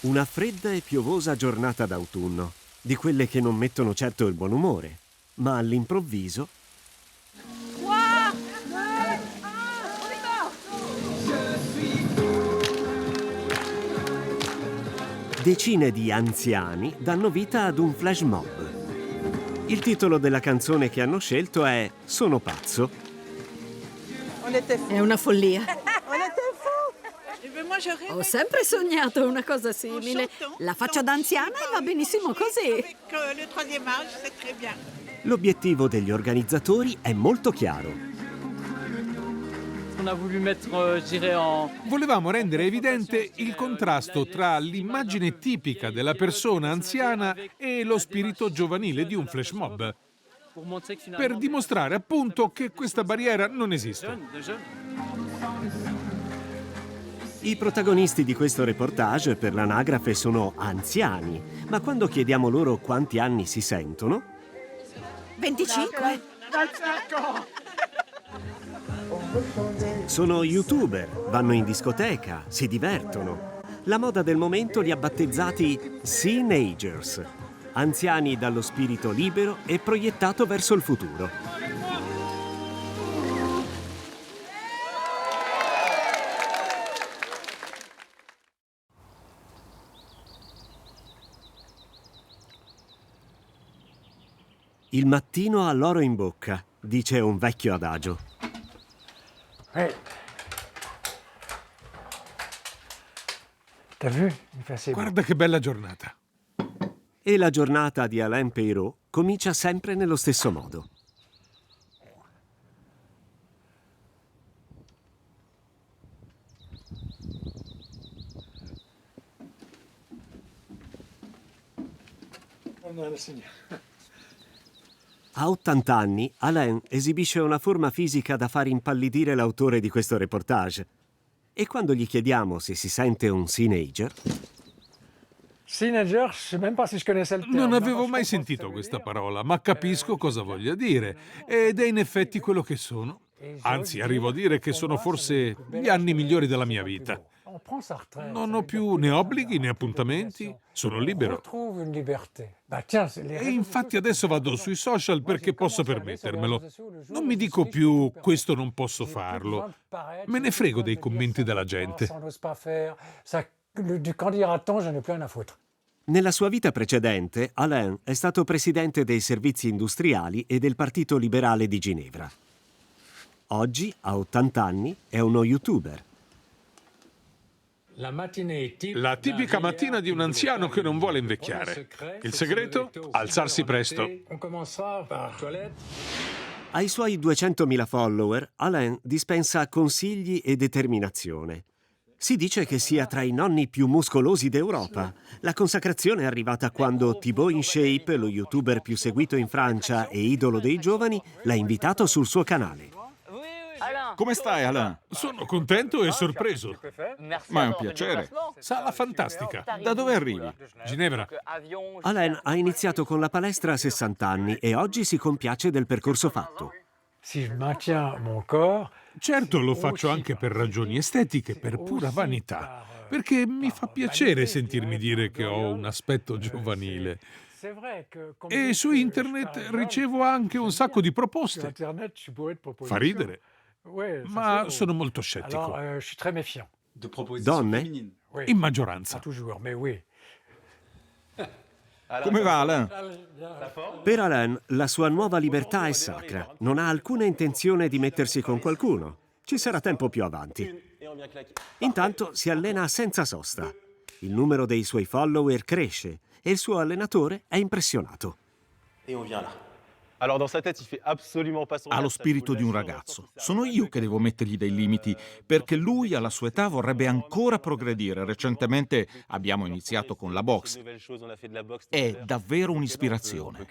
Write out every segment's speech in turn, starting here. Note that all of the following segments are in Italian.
Una fredda e piovosa giornata d'autunno, di quelle che non mettono certo il buon umore, ma all'improvviso decine di anziani danno vita ad un flash mob. Il titolo della canzone che hanno scelto è Sono pazzo. È una follia. Ho sempre sognato una cosa simile. La faccio da anziana e va benissimo così. L'obiettivo degli organizzatori è molto chiaro. Volevamo rendere evidente il contrasto tra l'immagine tipica della persona anziana e lo spirito giovanile di un flash mob, per dimostrare appunto che questa barriera non esiste. I protagonisti di questo reportage per l'anagrafe sono anziani, ma quando chiediamo loro quanti anni si sentono, 25? sono youtuber, vanno in discoteca, si divertono. La moda del momento li ha battezzati Seenagers, anziani dallo spirito libero e proiettato verso il futuro. Il mattino ha l'oro in bocca, dice un vecchio adagio. Guarda che bella giornata. E la giornata di Alain Peyrot comincia sempre nello stesso modo. A 80 anni, Alain esibisce una forma fisica da far impallidire l'autore di questo reportage. E quando gli chiediamo se si sente un teenager, Non avevo mai sentito questa parola, ma capisco cosa voglia dire. Ed è in effetti quello che sono. Anzi, arrivo a dire che sono forse gli anni migliori della mia vita. Non ho più né obblighi né appuntamenti, sono libero. E infatti adesso vado sui social perché posso permettermelo. Non mi dico più questo non posso farlo. Me ne frego dei commenti della gente. nella sua vita precedente, Alain è stato presidente dei servizi industriali e del Partito Liberale di Ginevra. Oggi, a 80 anni, è uno youtuber. La tipica mattina di un anziano che non vuole invecchiare. Il segreto? Alzarsi presto. Ai suoi 200.000 follower, Alain dispensa consigli e determinazione. Si dice che sia tra i nonni più muscolosi d'Europa. La consacrazione è arrivata quando Thibaut InShape, lo youtuber più seguito in Francia e idolo dei giovani, l'ha invitato sul suo canale. Come stai, Alain? Sono contento e sorpreso. Ma è un piacere. Sala fantastica. Da dove arrivi? Ginevra. Alain ha iniziato con la palestra a 60 anni e oggi si compiace del percorso fatto. Certo, lo faccio anche per ragioni estetiche, per pura vanità, perché mi fa piacere sentirmi dire che ho un aspetto giovanile. E su internet ricevo anche un sacco di proposte. Fa ridere, ma sono molto scettico. Donne? In maggioranza. Come va, Alain? Per Alain, la sua nuova libertà è sacra. Non ha alcuna intenzione di mettersi con qualcuno. Ci sarà tempo più avanti. Intanto si allena senza sosta. Il numero dei suoi follower cresce e il suo allenatore è impressionato. Ha lo spirito di un ragazzo. Sono io che devo mettergli dei limiti, perché lui alla sua età vorrebbe ancora progredire. Recentemente abbiamo iniziato con la boxe. È davvero un'ispirazione.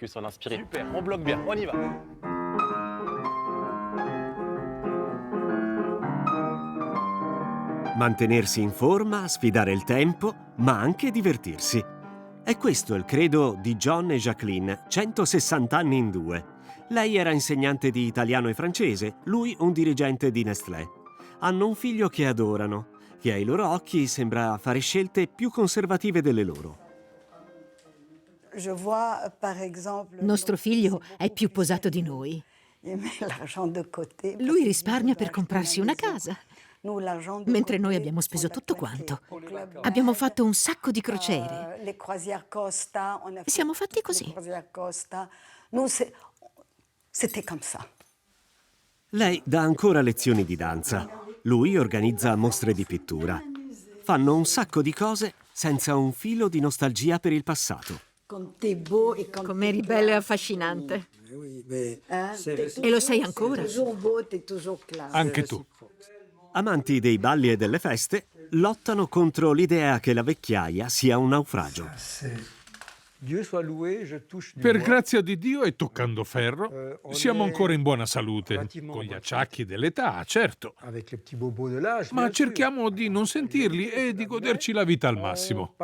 Mantenersi in forma, sfidare il tempo, ma anche divertirsi. È questo il credo di John e Jacqueline, 160 anni in due. Lei era insegnante di italiano e francese, lui un dirigente di Nestlé. Hanno un figlio che adorano. che ai loro occhi sembra fare scelte più conservative delle loro. Nostro figlio è più posato di noi. Lui risparmia per comprarsi una casa, mentre noi abbiamo speso tutto quanto. Abbiamo fatto un sacco di crociere. Siamo fatti così. Lei dà ancora lezioni di danza. Lui organizza mostre di pittura. Fanno un sacco di cose senza un filo di nostalgia per il passato. Come eri bello e affascinante. E lo sei ancora. Anche tu. Amanti dei balli e delle feste, lottano contro l'idea che la vecchiaia sia un naufragio. Per grazia di Dio e toccando ferro, siamo ancora in buona salute, con gli acciacchi dell'età, certo. Ma cerchiamo di non sentirli e di goderci la vita al massimo.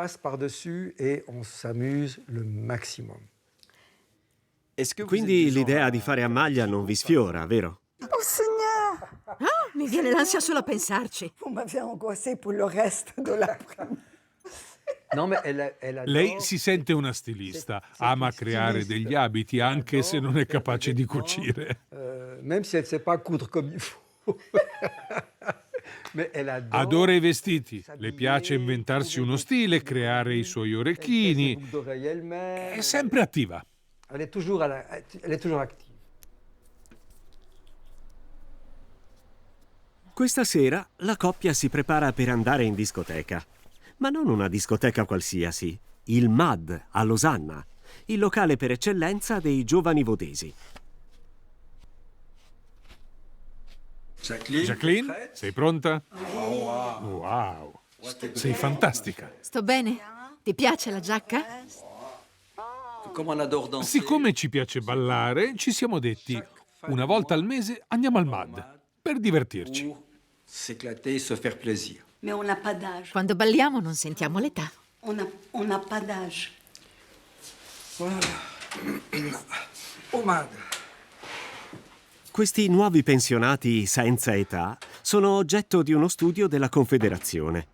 Quindi l'idea di fare a maglia non vi sfiora, vero? Mi viene l'ansia solo a pensarci. Lei si sente una stilista, ama creare degli abiti anche se non è capace di cucire. Adora i vestiti, le piace inventarsi uno stile, creare i suoi orecchini. È sempre attiva. Questa sera la coppia si prepara per andare in discoteca. Ma non una discoteca qualsiasi, il MAD a Losanna, il locale per eccellenza dei giovani vodesi. Jacqueline, sei pronta? Wow, sei fantastica. Sto bene? Ti piace la giacca? Siccome ci piace ballare, ci siamo detti, una volta al mese andiamo al MAD, per divertirci. Quando balliamo non sentiamo l'età. Questi nuovi pensionati senza età sono oggetto di uno studio della Confederazione.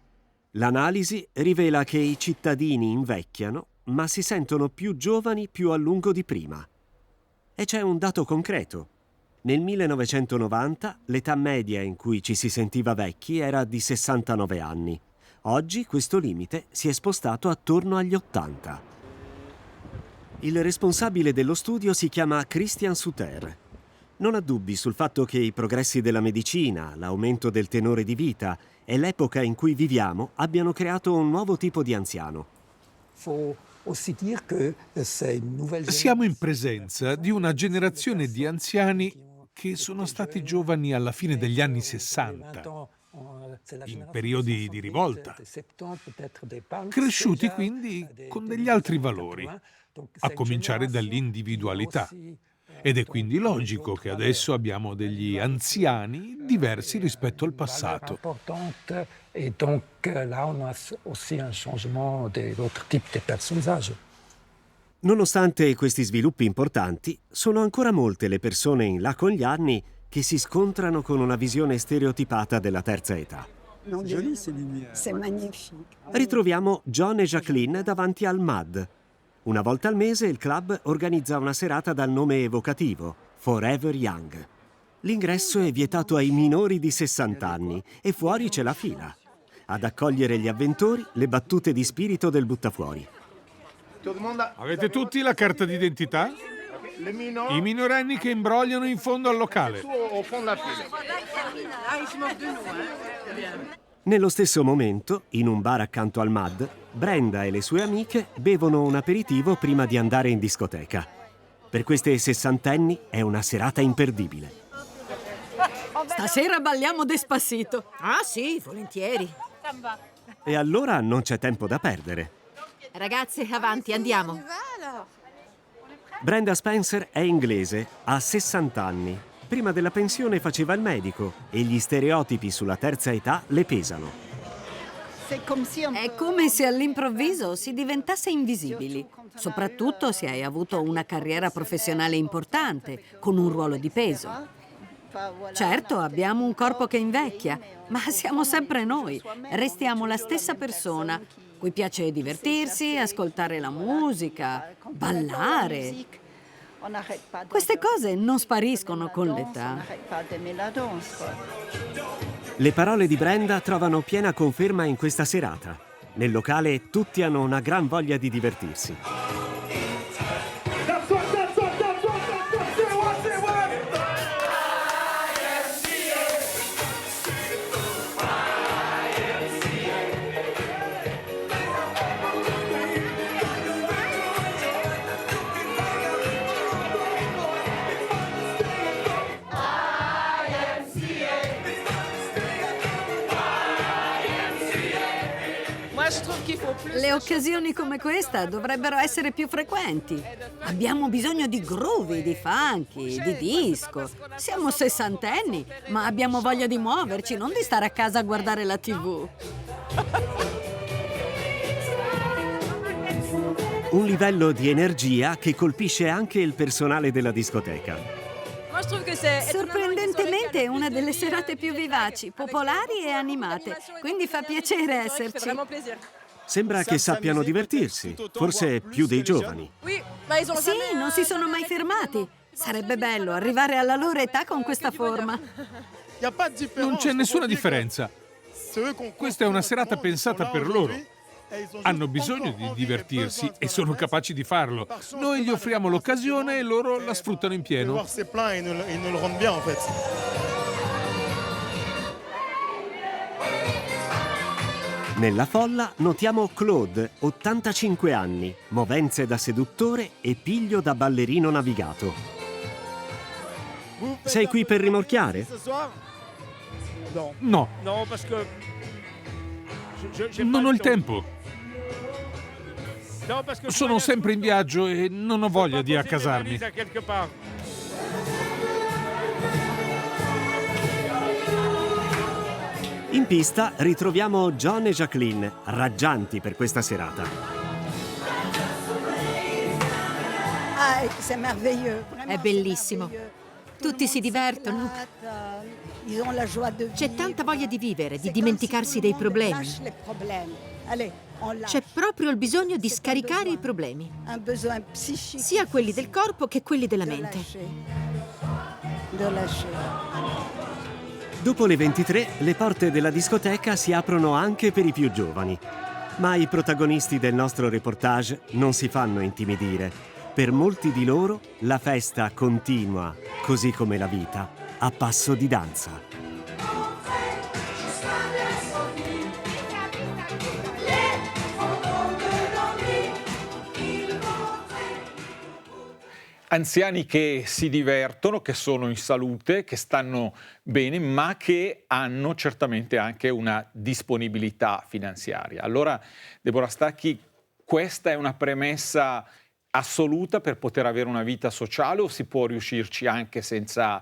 L'analisi rivela che i cittadini invecchiano, ma si sentono più giovani più a lungo di prima. E c'è un dato concreto. Nel 1990 l'età media in cui ci si sentiva vecchi era di 69 anni. Oggi questo limite si è spostato attorno agli 80. Il responsabile dello studio si chiama Christian Suter. Non ha dubbi sul fatto che i progressi della medicina, l'aumento del tenore di vita e l'epoca in cui viviamo abbiano creato un nuovo tipo di anziano. Siamo in presenza di una generazione di anziani che sono stati giovani alla fine degli anni 60, in periodi di rivolta, cresciuti quindi con degli altri valori, a cominciare dall'individualità. Ed è quindi logico che adesso abbiamo degli anziani diversi rispetto al passato. Nonostante questi sviluppi importanti, sono ancora molte le persone in là con gli anni che si scontrano con una visione stereotipata della terza età. Ritroviamo John e Jacqueline davanti al MAD. Una volta al mese il club organizza una serata dal nome evocativo, Forever Young. L'ingresso è vietato ai minori di 60 anni e fuori c'è la fila. Ad accogliere gli avventori, le battute di spirito del buttafuori. Avete tutti la carta d'identità? I minorenni che imbrogliano in fondo al locale. Nello stesso momento, in un bar accanto al MAD, Brenda e le sue amiche bevono un aperitivo prima di andare in discoteca. Per queste sessantenni è una serata imperdibile. Stasera balliamo Despacito. Ah sì, volentieri. E allora non c'è tempo da perdere. Ragazze, avanti, andiamo. Brenda Spencer è inglese, ha 60 anni. Prima della pensione faceva il medico e gli stereotipi sulla terza età le pesano. È come se all'improvviso si diventasse invisibili, soprattutto se hai avuto una carriera professionale importante, con un ruolo di peso. Certo, abbiamo un corpo che invecchia, ma siamo sempre noi. Restiamo la stessa persona, cui piace divertirsi, ascoltare la musica, ballare. Queste cose non spariscono con l'età. Le parole di Brenda trovano piena conferma in questa serata. Nel locale tutti hanno una gran voglia di divertirsi. Le occasioni come questa dovrebbero essere più frequenti. Abbiamo bisogno di groovy, di funky, di disco. Siamo sessantenni, ma abbiamo voglia di muoverci, non di stare a casa a guardare la TV. Un livello di energia che colpisce anche il personale della discoteca. Sorprendentemente è una delle serate più vivaci, popolari e animate, quindi fa piacere esserci. Sembra che sappiano divertirsi, forse più dei giovani. Sì, non si sono mai fermati. Sarebbe bello arrivare alla loro età con questa forma. Non c'è nessuna differenza. Questa è una serata pensata per loro. Hanno bisogno di divertirsi e sono capaci di farlo. Noi gli offriamo l'occasione e loro la sfruttano in pieno. Nella folla notiamo Claude, 85 anni, movenze da seduttore e piglio da ballerino navigato. Sei qui per rimorchiare? No. Non ho il tempo. Sono sempre in viaggio e non ho voglia di accasarmi. In pista ritroviamo John e Jacqueline, raggianti per questa serata. È bellissimo. Tutti si divertono. C'è tanta voglia di vivere, di dimenticarsi dei problemi. C'è proprio il bisogno di scaricare i problemi, sia quelli del corpo che quelli della mente. Dopo le 23, le porte della discoteca si aprono anche per i più giovani. Ma i protagonisti del nostro reportage non si fanno intimidire. Per molti di loro la festa continua, così come la vita, a passo di danza. Anziani che si divertono, che sono in salute, che stanno bene, ma che hanno certamente anche una disponibilità finanziaria. Allora, Deborah Stacchi, questa è una premessa assoluta per poter avere una vita sociale o si può riuscirci anche senza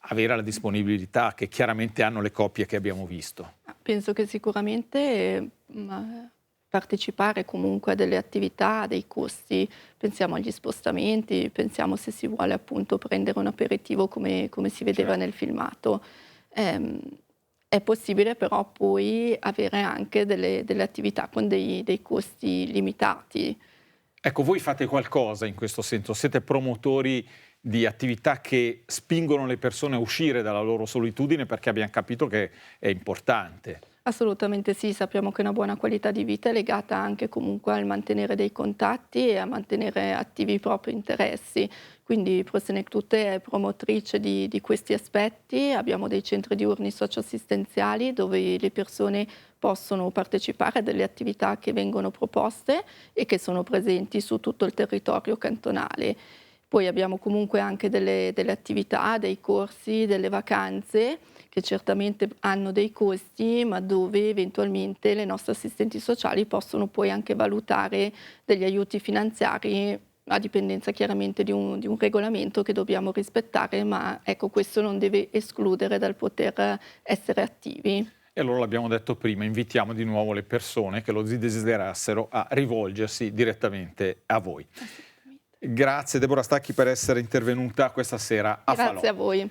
avere la disponibilità che chiaramente hanno le coppie che abbiamo visto? Penso che sicuramente partecipare comunque a delle attività, a dei costi, pensiamo agli spostamenti, pensiamo se si vuole appunto prendere un aperitivo come si vedeva nel filmato. È possibile però poi avere anche delle attività con dei costi limitati. Ecco, voi fate qualcosa in questo senso, siete promotori di attività che spingono le persone a uscire dalla loro solitudine perché abbiamo capito che è importante. Assolutamente sì, sappiamo che una buona qualità di vita è legata anche comunque al mantenere dei contatti e a mantenere attivi i propri interessi. Quindi Prosenectute è promotrice di questi aspetti, abbiamo dei centri diurni socioassistenziali dove le persone possono partecipare a delle attività che vengono proposte e che sono presenti su tutto il territorio cantonale. Poi abbiamo comunque anche delle attività, dei corsi, delle vacanze che certamente hanno dei costi, ma dove eventualmente le nostre assistenti sociali possono poi anche valutare degli aiuti finanziari a dipendenza chiaramente di un regolamento che dobbiamo rispettare, ma ecco, questo non deve escludere dal poter essere attivi. E allora l'abbiamo detto prima, invitiamo di nuovo le persone che lo desiderassero a rivolgersi direttamente a voi. Grazie Deborah Stacchi per essere intervenuta questa sera a Falò. Grazie a voi.